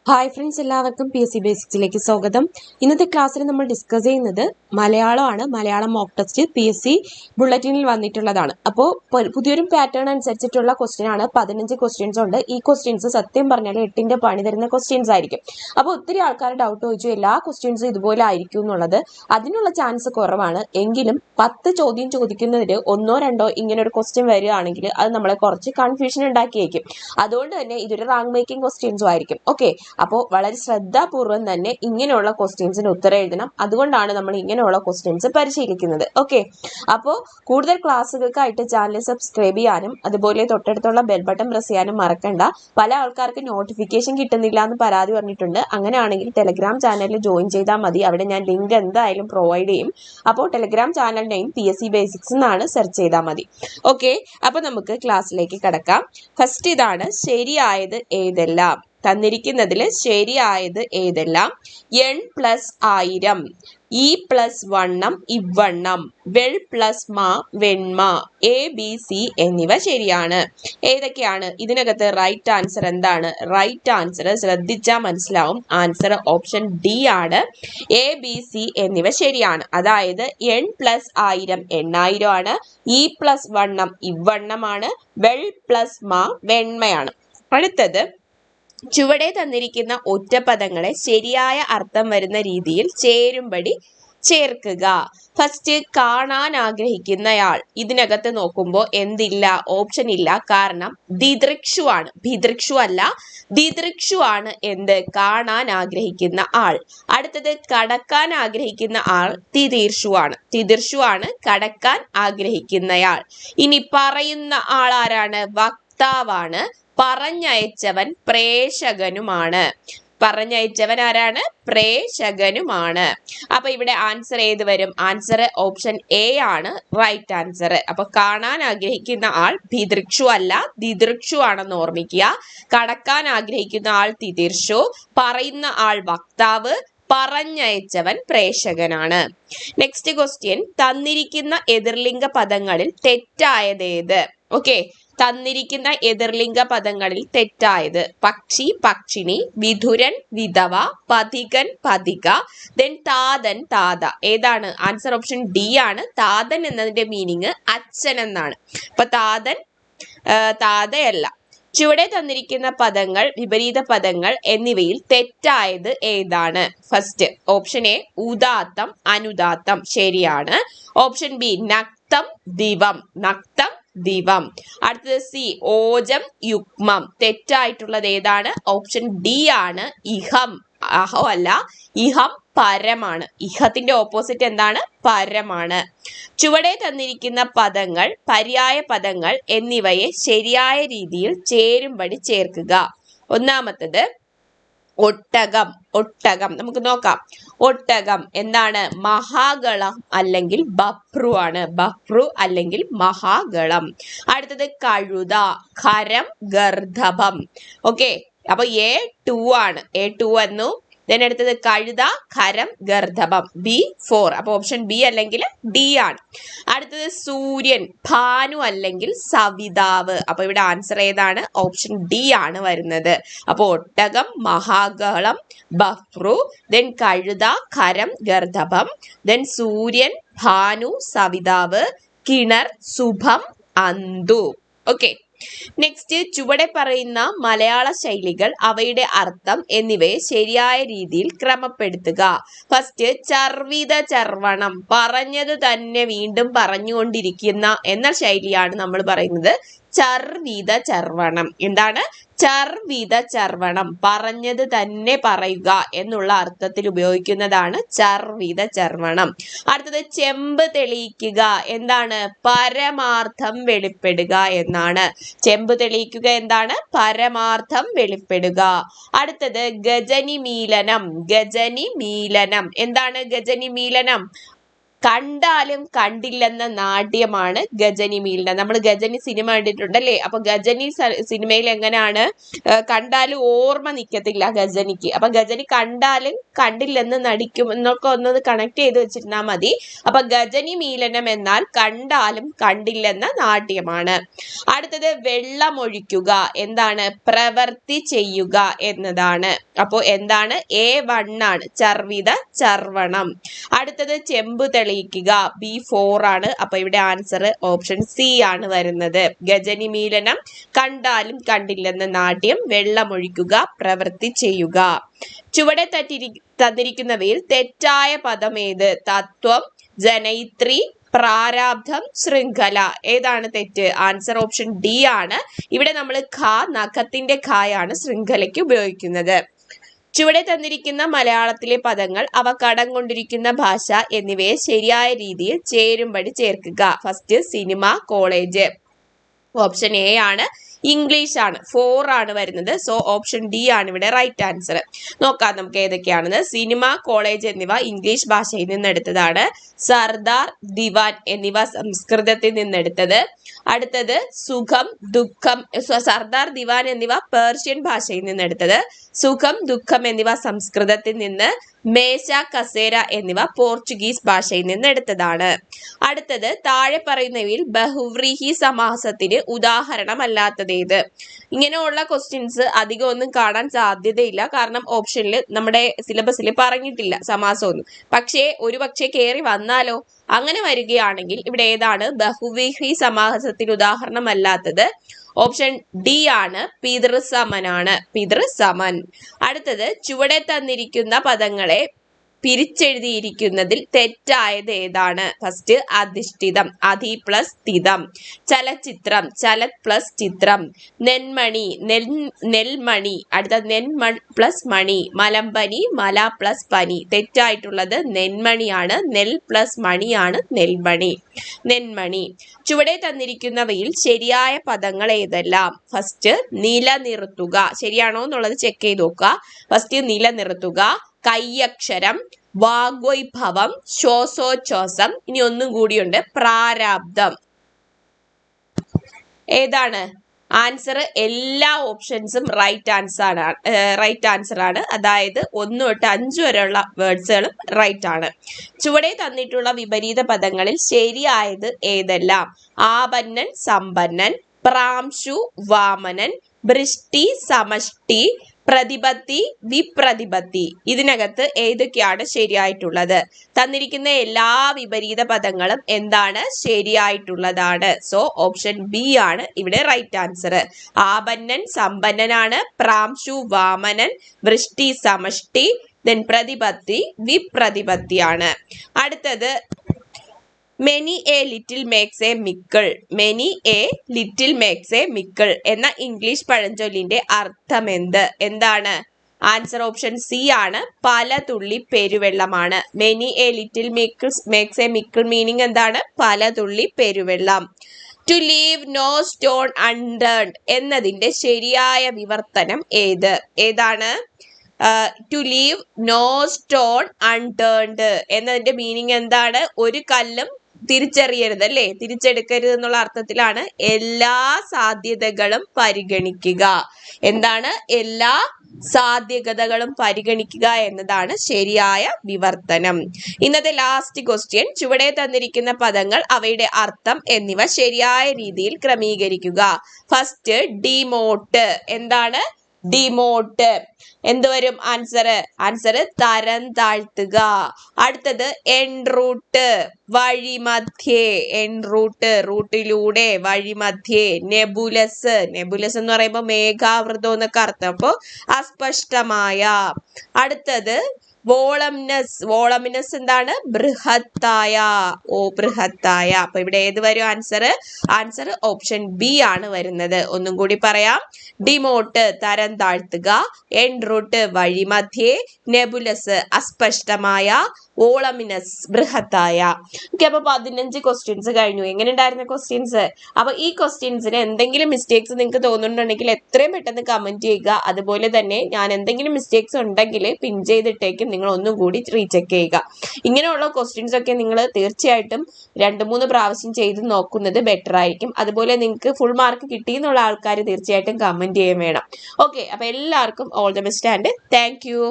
Hi friends, എല്ലാവർക്കും PSC ബേസിക്സിലേക്ക് സ്വാഗതം. ഇന്നത്തെ ക്ലാസ്സിൽ നമ്മൾ ഡിസ്കസ് ചെയ്യുന്നത് മലയാളമാണ്. മലയാളം മോക്ക് ടെസ്റ്റ് PSC ബുള്ളറ്റിനിൽ വന്നിട്ടുള്ളതാണ്. അപ്പോൾ പുതിയൊരു പാറ്റേൺ അനുസരിച്ചിട്ടുള്ള ക്വസ്റ്റ്യൻ ആണ്. 15 ക്വസ്റ്റ്യൻസ് ഉണ്ട്. ഈ ക്വസ്റ്റ്യൻസ് സത്യം പറഞ്ഞാൽ 8ന്റെ പണി തരുന്ന ക്വസ്റ്റ്യൻസ് ആയിരിക്കും. അപ്പോൾ ഒത്തിരി ആൾക്കാർ ഡൗട്ട് ചോദിച്ചു എല്ലാ ക്വസ്റ്റ്യൻസും ഇതുപോലെ ആയിരിക്കും എന്നുള്ളത്. അതിനുള്ള ചാൻസ് കുറവാണ്. എങ്കിലും 10 ചോദ്യം ചോദിക്കുന്നതിൽ ഒന്നോ രണ്ടോ ഇങ്ങനെ ഒരു ക്വസ്റ്റ്യൻ വരികയാണെങ്കിൽ അത് നമ്മളെ കുറച്ച് കൺഫ്യൂഷൻ ഉണ്ടാക്കിയേക്കും. അതുകൊണ്ട് തന്നെ ഇതൊരു റാങ്ക് മേക്കിംഗ് ക്വസ്റ്റ്യൻസും ആയിരിക്കും. ഓക്കെ, അപ്പോൾ വളരെ ശ്രദ്ധാപൂർവം തന്നെ ഇങ്ങനെയുള്ള ക്വസ്റ്റ്യൻസിന് ഉത്തരം എഴുതണം. അതുകൊണ്ടാണ് നമ്മൾ ഇങ്ങനെയുള്ള ക്വസ്റ്റ്യൻസ് പരിശീലിക്കുന്നത്. ഓക്കെ, അപ്പോൾ കൂടുതൽ ക്ലാസ്സുകൾക്കായിട്ട് ചാനൽ സബ്സ്ക്രൈബ് ചെയ്യാനും അതുപോലെ തൊട്ടടുത്തുള്ള ബെൽ ബട്ടൺ പ്രസ് ചെയ്യാനും മറക്കണ്ട. പല ആൾക്കാർക്ക് നോട്ടിഫിക്കേഷൻ കിട്ടുന്നില്ല എന്ന് പരാതി പറഞ്ഞിട്ടുണ്ട്. അങ്ങനെയാണെങ്കിൽ ടെലഗ്രാം ചാനലിൽ ജോയിൻ ചെയ്താൽ മതി. അവിടെ ഞാൻ ലിങ്ക് എന്തായാലും പ്രൊവൈഡ് ചെയ്യും. അപ്പോൾ Telegram channel name PSC basics എന്നാണ് സെർച്ച് ചെയ്താൽ മതി. ഓക്കെ, അപ്പോൾ നമുക്ക് ക്ലാസ്സിലേക്ക് കടക്കാം. ഫസ്റ്റ് ഇതാണ് ശരിയായത് ഏതെല്ലാം. തന്നിരിക്കുന്നതിൽ ശരിയായത് ഏതെല്ലാം? എൺ പ്ലസ് 1000, ഇ പ്ലസ് വണ്ണം ഇവണ്ണം, വെൾ പ്ലസ് മാ വെണ്മ, ABC എന്നിവ ശരിയാണ്. ഏതൊക്കെയാണ്? ഇതിനകത്ത് റൈറ്റ് ആൻസർ എന്താണ്? റൈറ്റ് ആൻസർ ശ്രദ്ധിച്ചാൽ മനസ്സിലാവും. ആൻസർ ഓപ്ഷൻ D ആണ്. ABC എന്നിവ ശരിയാണ്. അതായത് എൺ പ്ലസ് 1000 8,000 ആണ്, ഇ പ്ലസ് വണ്ണം ഇവണ്ണമാണ്, വെൾ പ്ലസ് മാ വെണ്മയാണ്. അടുത്തത് ചുവടെ തന്നിരിക്കുന്ന ഒറ്റപ്പദങ്ങളെ ശരിയായ അർത്ഥം വരുന്ന രീതിയിൽ ചേരുംപടി ചേർക്കുക. ഫസ്റ്റ്, കാണാൻ ആഗ്രഹിക്കുന്നയാൾ. ഇതിനകത്ത് നോക്കുമ്പോൾ എന്തില്ല? ഓപ്ഷൻ ഇല്ല. കാരണം ദിദൃക്ഷു ആണ്. ഭിദൃക്ഷു അല്ല, ദിദൃക്ഷു ആണ്. എന്ത്? കാണാൻ ആഗ്രഹിക്കുന്ന ആൾ. അടുത്തത് കടക്കാൻ ആഗ്രഹിക്കുന്ന ആൾ തിതീർഷു ആണ്. തിതീർഷു ആണ് കടക്കാൻ ആഗ്രഹിക്കുന്നയാൾ. ഇനി പറയുന്ന ആൾ ആരാണ്? വക്താവാണ്. പറഞ്ഞയച്ചവൻ പ്രേഷകനുമാണ്. പറഞ്ഞയച്ചവൻ ആരാണ്? പ്രേഷകനുമാണ്. അപ്പൊ ഇവിടെ ആൻസർ ഏത് വരും? ആൻസർ ഓപ്ഷൻ A ആണ് റൈറ്റ് ആൻസർ. അപ്പൊ കാണാൻ ആഗ്രഹിക്കുന്ന ആൾ ഭിദൃക്ഷു അല്ല, ദിദൃക്ഷു ആണെന്ന് ഓർമ്മിക്കുക. കടക്കാൻ ആഗ്രഹിക്കുന്ന ആൾ തിതീർഷു, പറയുന്ന ആൾ വക്താവ്, പറഞ്ഞയച്ചവൻ പ്രേഷകനാണ്. നെക്സ്റ്റ് ക്വസ്റ്റ്യൻ, തന്നിരിക്കുന്ന എതിർലിംഗ പദങ്ങളിൽ തെറ്റായതേത്? ഓക്കെ, തന്നിരിക്കുന്ന എതിർലിംഗ പദങ്ങളിൽ തെറ്റായത് പക്ഷി പക്ഷിണി, വിധുരൻ വിധവ, പഥികൻ പഥിക, ദെൻ താതൻ താത. ഏതാണ്? ആൻസർ ഓപ്ഷൻ D ആണ്. താതൻ എന്നതിന്റെ മീനിങ് അച്ഛൻ എന്നാണ്. അപ്പൊ താതൻ താതയല്ല. ചുവടെ തന്നിരിക്കുന്ന പദങ്ങൾ, വിപരീത പദങ്ങൾ എന്നിവയിൽ തെറ്റായത് ഏതാണ്? ഫസ്റ്റ് ഓപ്ഷൻ A ഉദാത്തം അനുദാത്തം ശരിയാണ്. Option B നക്തം ദിവം, നക്തം ദിവം. അടുത്തത് C ഓജം യുഗ്മം. തെറ്റായിട്ടുള്ളത് ഏതാണ്? ഓപ്ഷൻ D ആണ് ഇഹം. അഹോ അല്ല, ഇഹം പരമാണ്. ഇഹത്തിന്റെ ഓപ്പോസിറ്റ് എന്താണ്? പരമാണ്. ചുവടെ തന്നിരിക്കുന്ന പദങ്ങൾ, പര്യായ പദങ്ങൾ എന്നിവയെ ശരിയായ രീതിയിൽ ചേരുംപടി ചേർക്കുക. ഒന്നാമത്തത് ഒട്ടകം. ഒട്ടകം നമുക്ക് നോക്കാം. ഒട്ടകം എന്താണ്? മഹാഗളം അല്ലെങ്കിൽ ബഭ്രു ആണ്. ബഭ്രു അല്ലെങ്കിൽ മഹാഗളം. അടുത്തത് കഴുത, ഖരം ഗർദ്ധഭം. ഓക്കെ, അപ്പൊ A2 ആണ്. A2 വന്നു. അടുത്തത് കഴുത, ഖരം ഗർദ്ധഭം, B4. അപ്പൊ ഓപ്ഷൻ B അല്ലെങ്കിൽ D ആണ്. അടുത്തത് സൂര്യൻ, ഭാനു അല്ലെങ്കിൽ സവിതാവ്. അപ്പൊ ഇവിടെ ആൻസർ ഏതാണ്? ഓപ്ഷൻ D ആണ് വരുന്നത്. അപ്പൊ ഒട്ടകം, മഹാഗളം, ബഫ്രു, ദെൻ കഴുത, ഖരം ഗർദ്ധഭം, ദെൻ സൂര്യൻ, ഭാനു, സവിതാവ്, കിണർ, ശുഭം, അന്തു. ഓക്കെ, നെക്സ്റ്റ് ചുവടെ പറയുന്ന മലയാള ശൈലികൾ, അവയുടെ അർത്ഥം എന്നിവയെ ശരിയായ രീതിയിൽ ക്രമപ്പെടുത്തുക. ഫസ്റ്റ്, ചർവിത ചർവണം, പറഞ്ഞത് തന്നെ വീണ്ടും പറഞ്ഞുകൊണ്ടിരിക്കുന്ന എന്ന ശൈലിയാണ് നമ്മൾ പറയുന്നത് ചർവിത ചർവണം. എന്താണ്? ചർവിത ചർവണം, പറഞ്ഞത് തന്നെ പറയുക എന്നുള്ള അർത്ഥത്തിൽ ഉപയോഗിക്കുന്നതാണ് ചർവിത ചർവണം. അടുത്തത് ചെമ്പ് തെളിയിക്കുക. എന്താണ്? പരമാർത്ഥം വെളിപ്പെടുക എന്നാണ്. ചെമ്പ് തെളിയിക്കുക എന്താണ്? പരമാർത്ഥം വെളിപ്പെടുക. അടുത്തത് ഗജനി മീലനം. ഗജനി മീലനം എന്താണ്? ഗജനി മീലനം കണ്ടാലും കണ്ടില്ലെന്ന നാട്യമാണ് ഗജനി മീലനം. നമ്മൾ ഗജനി സിനിമ കണ്ടിട്ടുണ്ടല്ലേ? അപ്പൊ ഗജനി സിനിമയിൽ എങ്ങനെയാണ്, കണ്ടാലും ഓർമ്മ നിൽക്കത്തില്ല ഗജനിക്ക്. അപ്പൊ ഗജനി കണ്ടാലും കണ്ടില്ലെന്ന് നടിക്കും എന്നൊക്കെ ഒന്ന് കണക്ട് ചെയ്ത് വെച്ചിരുന്നാൽ മതി. അപ്പൊ ഗജനി മീലനം എന്നാൽ കണ്ടാലും കണ്ടില്ലെന്ന നാട്യമാണ്. അടുത്തത് വെള്ളമൊഴിക്കുക എന്താണ്? പ്രവൃത്തി ചെയ്യുക എന്നതാണ്. അപ്പോ എന്താണ്? A1 ആണ്, ചർവിത ചർവണം. അടുത്തത് ചെമ്പ് തെളിയിക്കുക, B4 ആണ്. അപ്പൊ ഇവിടെ ആൻസർ ഓപ്ഷൻ സി ആണ് വരുന്നത്. ഗജനി മീലനം കണ്ടാലും കണ്ടില്ലെന്ന നാട്യം, വെള്ളമൊഴിക്കുക, പ്രവൃത്തി ചെയ്യുക. ചുവടെ തന്നിരിക്കുന്നവയിൽ തെറ്റായ പദം ഏത്? തത്വം, ജനയിത്രി, പ്രാരാബ്ധം, ശൃംഖല. ഏതാണ് തെറ്റ്? ആൻസർ ഓപ്ഷൻ ഡി ആണ്. ഇവിടെ നമ്മൾ നഖത്തിന്റെ ഖായാണ് ശൃംഖലയ്ക്ക് ഉപയോഗിക്കുന്നത്. ചുവടെ തന്നിരിക്കുന്ന മലയാളത്തിലെ പദങ്ങൾ അവ കടം കൊണ്ടിരിക്കുന്ന ഭാഷ എന്നിവയെ ശരിയായ രീതിയിൽ ചേരുംപടി ചേർക്കുക. First cinema, college. Option A ആണ്. ഇംഗ്ലീഷ് ആണ്, 4 ആണ് വരുന്നത്. സോ ഓപ്ഷൻ ഡി ആണ് ഇവിടെ റൈറ്റ് ആൻസർ. നോക്കാം നമുക്ക് ഏതൊക്കെയാണെന്ന്. സിനിമ, കോളേജ് എന്നിവ ഇംഗ്ലീഷ് ഭാഷയിൽ നിന്നെടുത്തതാണ്. സർദാർ, ദിവാൻ എന്നിവ സംസ്കൃതത്തിൽ നിന്നെടുത്തത്. അടുത്തത് സുഖം, ദുഃഖം. സർദാർ, ദിവാൻ എന്നിവ പേർഷ്യൻ ഭാഷയിൽ നിന്നെടുത്തത്. സുഖം, ദുഃഖം എന്നിവ സംസ്കൃതത്തിൽ നിന്ന്. മേശ, കസേര എന്നിവ പോർച്ചുഗീസ് ഭാഷയിൽ നിന്ന് എടുത്തതാണ്. അടുത്തത് താഴെ പറയുന്നവയിൽ ബഹുവ്രീഹി സമാസത്തിന് ഉദാഹരണമല്ലാത്തതേത്? ഇങ്ങനെയുള്ള ക്വസ്റ്റ്യൻസ് അധികം ഒന്നും കാണാൻ സാധ്യതയില്ല. കാരണം ഓപ്ഷനിൽ നമ്മുടെ സിലബസിൽ പറഞ്ഞിട്ടില്ല സമാസമൊന്നും. പക്ഷേ ഒരു പക്ഷേ കയറി വന്നാലോ? അങ്ങനെ വരികയാണെങ്കിൽ ഇവിടെ ഏതാണ് ബഹുവ്രീഹി സമാസത്തിന് ഉദാഹരണമല്ലാത്തത്? ഓപ്ഷൻ ഡി ആണ്, പിതൃസമനാണ്. പിതൃസമൻ. അടുത്തത് ചുവടെ തന്നിരിക്കുന്ന പദങ്ങളെ പിരിച്ചെഴുതിയിരിക്കുന്നതിൽ തെറ്റായത് ഏതാണ്? ഫസ്റ്റ് അധിഷ്ഠിതം, അധി പ്ലസ് സ്ഥിതം. ചലച്ചിത്രം, ചലത് പ്ലസ് ചിത്രം. നെന്മണി, നെൽമണി. അടുത്ത പ്ലസ് മണി. മലമ്പനി, മല പ്ലസ് പനി. തെറ്റായിട്ടുള്ളത് നെന്മണിയാണ്. നെൽ പ്ലസ് മണിയാണ് നെൽമണി. നെന്മണി. ചുവടെ തന്നിരിക്കുന്നവയിൽ ശരിയായ പദങ്ങൾ ഏതെല്ലാം? ഫസ്റ്റ് നിലനിർത്തുക. ശരിയാണോ എന്നുള്ളത് ചെക്ക് ചെയ്ത് നോക്കുക. ഫസ്റ്റ് നിലനിർത്തുക, കയ്യക്ഷരം, വാഗ്വൈഭവം, ശ്വാസോച്ഛ്വാസം. ഇനി ഒന്നും കൂടിയുണ്ട്, പ്രാരാബ്ദം. ഏതാണ് ആൻസർ? എല്ലാ ഓപ്ഷൻസും റൈറ്റ് ആൻസർ ആണ്. അതായത് 1 തൊട്ട് 5 വരെയുള്ള വേർഡ്സുകളും റൈറ്റ് ആണ്. ചുവടെ തന്നിട്ടുള്ള വിപരീത പദങ്ങളിൽ ശരിയായത് ഏതെല്ലാം? ആപന്നൻ, സമ്പന്നൻ. പ്രാംശു, വാമനൻ. വൃഷ്ടി, സമഷ്ടി. പ്രതിപത്തി, വിപ്രതിപത്തി. ഇതിനകത്ത് ഏതൊക്കെയാണ് ശരിയായിട്ടുള്ളത്? തന്നിരിക്കുന്ന എല്ലാ വിപരീത പദങ്ങളും എന്താണ്? ശരിയായിട്ടുള്ളതാണ്. സോ ഓപ്ഷൻ ബി ആണ് ഇവിടെ റൈറ്റ് ആൻസർ. ആപന്നൻ സമ്പന്നനാണ്. പ്രാംശു വാമനൻ. വൃഷ്ടി സമഷ്ടി. ദെൻ പ്രതിപത്തി വിപ്രതിപത്തിയാണ്. അടുത്തത് many a little makes a mickle. Many a little makes a mickle എന്ന ഇംഗ്ലീഷ് പഴഞ്ചൊല്ലിന്റെ അർത്ഥം എന്താണ്? ആൻസർ ഓപ്ഷൻ സി ആണ്, പല തുള്ളി പെരുവെള്ളമാണ്. Many a little makes a mickle meaning എന്താണ്? പല തുള്ളി പെരുവെള്ളം. To leave no stone unturned എന്നതിന്റെ ശരിയായ വിവർത്തനം ഏതാണ്? To leave no stone unturned എന്നതിന്റെ മീനിങ് എന്താണ്? ഒരു കല്ലും തിരിച്ചറിയരുത് അല്ലേ, തിരിച്ചെടുക്കരുത് എന്നുള്ള അർത്ഥത്തിലാണ്. എല്ലാ സാധ്യതകളും പരിഗണിക്കുക. എന്താണ്? എല്ലാ സാധ്യതകളും പരിഗണിക്കുക എന്നതാണ് ശരിയായ വിവർത്തനം. ഇന്നത്തെ ലാസ്റ്റ് ക്വസ്റ്റ്യൻ. ചുവടെ തന്നിരിക്കുന്ന പദങ്ങൾ, അവയുടെ അർത്ഥം എന്നിവ ശരിയായ രീതിയിൽ ക്രമീകരിക്കുക. First demote. എന്താണ്? ഡിമോട്ട്. എന്ത് വരും ആൻസർ? ആൻസർ തരം താഴ്ത്തുക. അടുത്തത് എൻറൂട്ട്, വഴിമധ്യേ. എൻറൂട്ട്, റൂട്ടിലൂടെ, വഴിമധ്യേ. നെബുലസ്, നെബുലസ് എന്ന് പറയുമ്പോൾ മേഘാവൃതം എന്നൊക്കെ അർത്ഥം. അപ്പോ അസ്പഷ്ടമായ. അടുത്തത് വോളംനസ്. വോളമിനസ് എന്താണ്? ബൃഹത്തായ. ബൃഹത്തായ. അപ്പൊ ഇവിടെ ഏത് വരും ആൻസർ? ആൻസർ ഓപ്ഷൻ ബി ആണ് വരുന്നത്. ഒന്നും കൂടി പറയാം. ഡിമോട്ട് തരം താഴ്ത്തുക. എൻറൂട്ട് വഴിമധ്യേ. നെബുലസ് അസ്പഷ്ടമായ. വോളമിനസ് ബൃഹത്തായ. ഓക്കെ, അപ്പൊ 15 ക്വസ്റ്റ്യൻസ് കഴിഞ്ഞു. എങ്ങനെ ഉണ്ടായിരുന്ന ക്വസ്റ്റ്യൻസ്? അപ്പൊ ഈ ക്വസ്റ്റ്യൻസിന് എന്തെങ്കിലും മിസ്റ്റേക്സ് നിങ്ങൾക്ക് തോന്നുന്നുണ്ടെങ്കിൽ എത്രയും പെട്ടെന്ന് കമന്റ് ചെയ്യുക. അതുപോലെ തന്നെ ഞാൻ എന്തെങ്കിലും മിസ്റ്റേക്സ് ഉണ്ടെങ്കിൽ പിൻ ചെയ്തിട്ടേക്കും, നിങ്ങൾ ഒന്നും കൂടി റീചെക്ക് ചെയ്യുക. ഇങ്ങനെയുള്ള ക്വസ്റ്റ്യൻസ് ഒക്കെ നിങ്ങൾ തീർച്ചയായിട്ടും 2-3 പ്രാവശ്യം ചെയ്ത് നോക്കുന്നത് ബെറ്റർ ആയിരിക്കും. അതുപോലെ നിങ്ങൾക്ക് ഫുൾ മാർക്ക് കിട്ടിയെന്നുള്ള ആൾക്കാർ തീർച്ചയായിട്ടും കമന്റ് ചെയ്യാൻ വേണം. ഓക്കെ, അപ്പൊ എല്ലാവർക്കും all the best and thank you.